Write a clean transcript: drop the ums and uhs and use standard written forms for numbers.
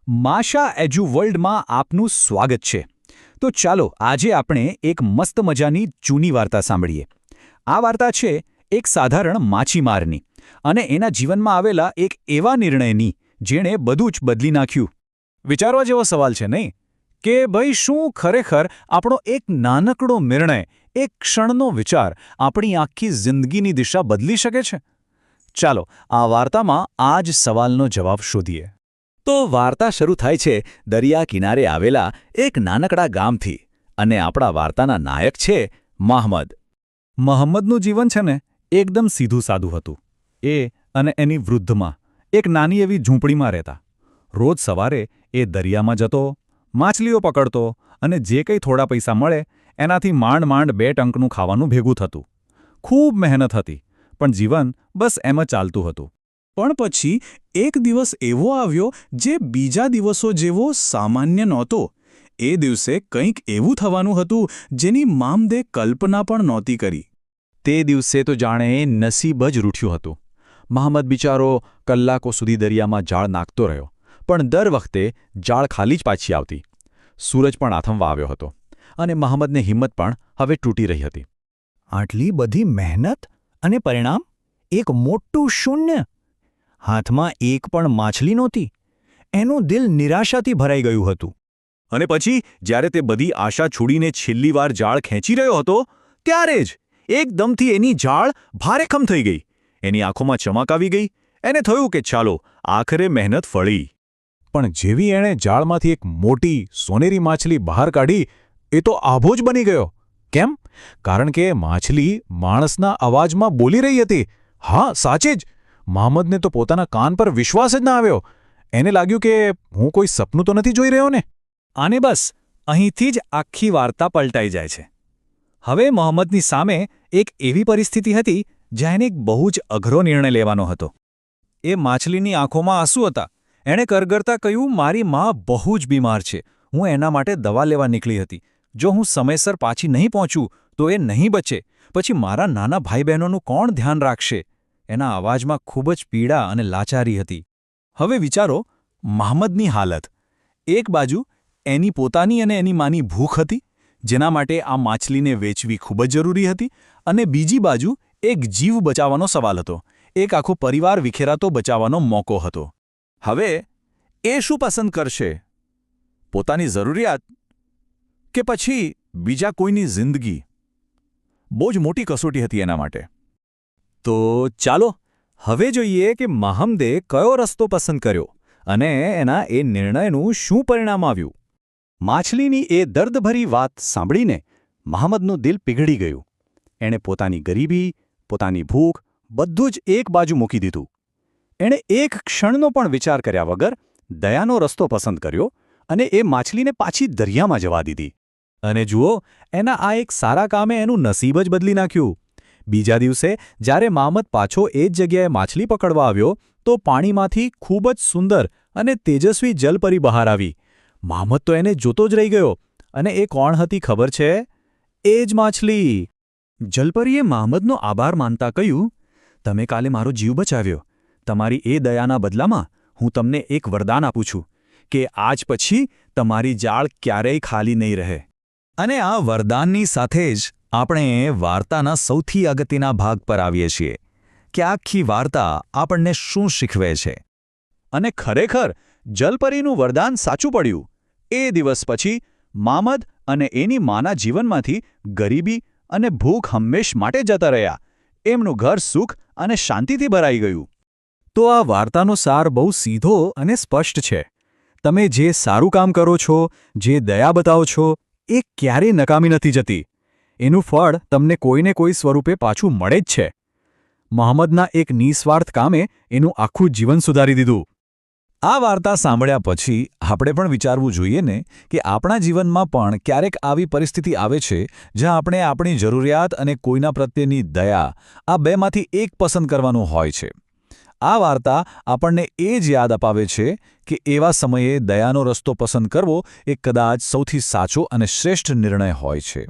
Masha એજ્યુ વર્લ્ડમાં આપનું સ્વાગત છે. તો ચાલો આજે આપણે એક મસ્ત મજાની જૂની વાર્તા સાંભળીએ. આ વાર્તા છે એક સાધારણ માછીમારની અને એના જીવનમાં આવેલા એક એવા નિર્ણયની જેણે બધું જ બદલી નાખ્યું. વિચારવા જેવો સવાલ છે નહીં કે ભાઈ શું ખરેખર આપણો એક નાનકડો નિર્ણય, એક ક્ષણનો વિચાર આપણી આખી જિંદગીની દિશા બદલી શકે છે? ચાલો આ વાર્તામાં આ જ સવાલનો જવાબ શોધીએ. તો વાર્તા શરૂ થાય છે દરિયા કિનારે આવેલા એક નાનકડા ગામથી અને આપણા વાર્તાના નાયક છે મહંમદ. મહંમદનું જીવન છે ને એકદમ સીધું સાદું હતું. એ અને એની વૃદ્ધમાં એક નાની એવી ઝૂંપડીમાં રહેતા. રોજ સવારે એ દરિયામાં જતો, માછલીઓ પકડતો અને જે કંઈ થોડા પૈસા મળે એનાથી માંડ માંડ 2 ટંકનું ખાવાનું ભેગું થતું. ખૂબ મહેનત હતી, પણ જીવન બસ એમ જ ચાલતું હતું. પણ પછી એક દિવસ એવો આવ્યો જે બીજા દિવસો જેવો સામાન્ય નહોતો. એ દિવસે કંઈક એવું થવાનું હતું જેની મામદે કલ્પના પણ નહોતી કરી. તે દિવસે તો જાણે નસીબ જ રૂઠ્યું હતું. મહંમદ બિચારો કલાકો સુધી દરિયામાં જાળ નાખતો રહ્યો, પણ દર વખતે જાળ ખાલી જ પાછી આવતી. સૂરજ પણ આથમવા આવ્યો હતો અને મહંમદની હિંમત પણ હવે તૂટી રહી હતી. આટલી બધી મહેનત અને પરિણામ એક મોટું શૂન્ય. હાથમાં એક પણ માછલી નહોતી. એનું દિલ નિરાશાથી ભરાઈ ગયું હતું. અને પછી જ્યારે તે બધી આશા છોડીને છેલ્લી વાર જાળ ખેંચી રહ્યો હતો ત્યારે જ એકદમથી એની જાળ ભારેખમ થઈ ગઈ. એની આંખોમાં ચમક આવી ગઈ. એને થયું કે ચાલો આખરે મહેનત ફળી. પણ જેવી એણે જાળમાંથી એક મોટી સોનેરી માછલી બહાર કાઢી એ તો આભો જ બની ગયો. કેમ? કારણ કે માછલી માણસના અવાજમાં બોલી રહી હતી. હા, સાચે જ. મહંમદને તો પોતાના કાન પર વિશ્વાસ જ ના આવ્યો. એને લાગ્યું કે હું કોઈ સપનું તો નથી જોઈ રહ્યો ને. અને બસ અહીંથી જ આખી વાર્તા પલટાઈ જાય છે. હવે મહંમદની સામે એક એવી પરિસ્થિતિ હતી જ્યાં એને એક બહુ જ અઘરો નિર્ણય લેવાનો હતો. એ માછલીની આંખોમાં આંસુ હતા. એણે કરગરતા કહ્યું, મારી મા બહુ જ બીમાર છે. હું એના માટે દવા લેવા નીકળી હતી. જો હું સમયસર પાછી નહીં પહોંચું તો એ નહીં બચે. પછી મારા નાના ભાઈ બહેનોનું કોણ ધ્યાન રાખશે? એના અવાજમાં ખૂબ જ પીડા અને લાચારી હતી. હવે વિચારો મહંમદની હાલત. એક બાજુ એની પોતાની અને એની માની ભૂખ હતી, જેના માટે આ માછલીને વેચવી ખૂબ જ જરૂરી હતી, અને બીજી બાજુ એક જીવ બચાવવાનો સવાલ હતો. એક આખો પરિવાર વિખેરાતો બચાવવાનો મોકો હતો. હવે એ શું પસંદ કરશે? પોતાની જરૂરિયાત કે પછી બીજા કોઈની જિંદગી? બહુ જ મોટી કસોટી હતી એના માટે. તો ચાલો હવે જોઈએ કે મહંમદે કયો રસ્તો પસંદ કર્યો અને એના એ નિર્ણયનું શું પરિણામ આવ્યું. માછલીની એ દર્દભરી વાત સાંભળીને મહંમદનું દિલ પીગળી ગયું. એણે પોતાની ગરીબી, પોતાની ભૂખ બધું જ એક બાજુ મૂકી દીધું. એણે એક ક્ષણનો પણ વિચાર કર્યા વગર દયાનો રસ્તો પસંદ કર્યો અને એ માછલીને પાછી દરિયામાં જવા દીધી. અને જુઓ, એના આ એક સારા કામે એનું નસીબ જ બદલી નાખ્યું. બીજા દિવસે જ્યારે મહંમદ પાછો એ જ જગ્યાએ માછલી પકડવા આવ્યો તો પાણીમાંથી ખૂબ જ સુંદર અને તેજસ્વી જલપરી બહાર આવી. મહંમદ તો એને જોતો જ રહી ગયો. અને એ કોણ હતી ખબર છે? એ જ માછલી. જલપરીએ મહંમદનો આભાર માનતા કહ્યું, તમે કાલે મારો જીવ બચાવ્યો. તમારી એ દયાના બદલામાં હું તમને એક વરદાન આપું છું કે આજ પછી તમારી જાળ ક્યારેય ખાલી નહીં રહે. અને આ વરદાનની સાથે જ આપણે વાર્તાના સૌથી અગત્યના ભાગ પર આવીએ છીએ કે આખી વાર્તા આપણને શું શીખવે છે. અને ખરેખર જલપરીનું વરદાન સાચું પડ્યું. એ દિવસ પછી મહંમદ અને એની માના જીવનમાંથી ગરીબી અને ભૂખ હંમેશ માટે જતા રહ્યા. એમનું ઘર સુખ અને શાંતિથી ભરાઈ ગયું. તો આ વાર્તાનો સાર બહુ સીધો અને સ્પષ્ટ છે. તમે જે સારું કામ કરો છો, જે દયા બતાવો છો, એ ક્યારેય નકામી નથી જતી. એનું ફળ તમને કોઈને કોઈ સ્વરૂપે પાછું મળે જ છે. મહંમદના એક નિસ્વાર્થ કામે એનું આખું જીવન સુધારી દીધું. આ વાર્તા સાંભળ્યા પછી આપણે પણ વિચારવું જોઈએ ને કે આપણા જીવનમાં પણ ક્યારેક આવી પરિસ્થિતિ આવે છે જ્યાં આપણે આપણી જરૂરિયાત અને કોઈના પ્રત્યેની દયા આ બેમાંથી એક પસંદ કરવાનું હોય છે. આ વાર્તા આપણને એ જ યાદ અપાવે છે કે એવા સમયે દયાનો રસ્તો પસંદ કરવો એ કદાચ સૌથી સાચો અને શ્રેષ્ઠ નિર્ણય હોય છે.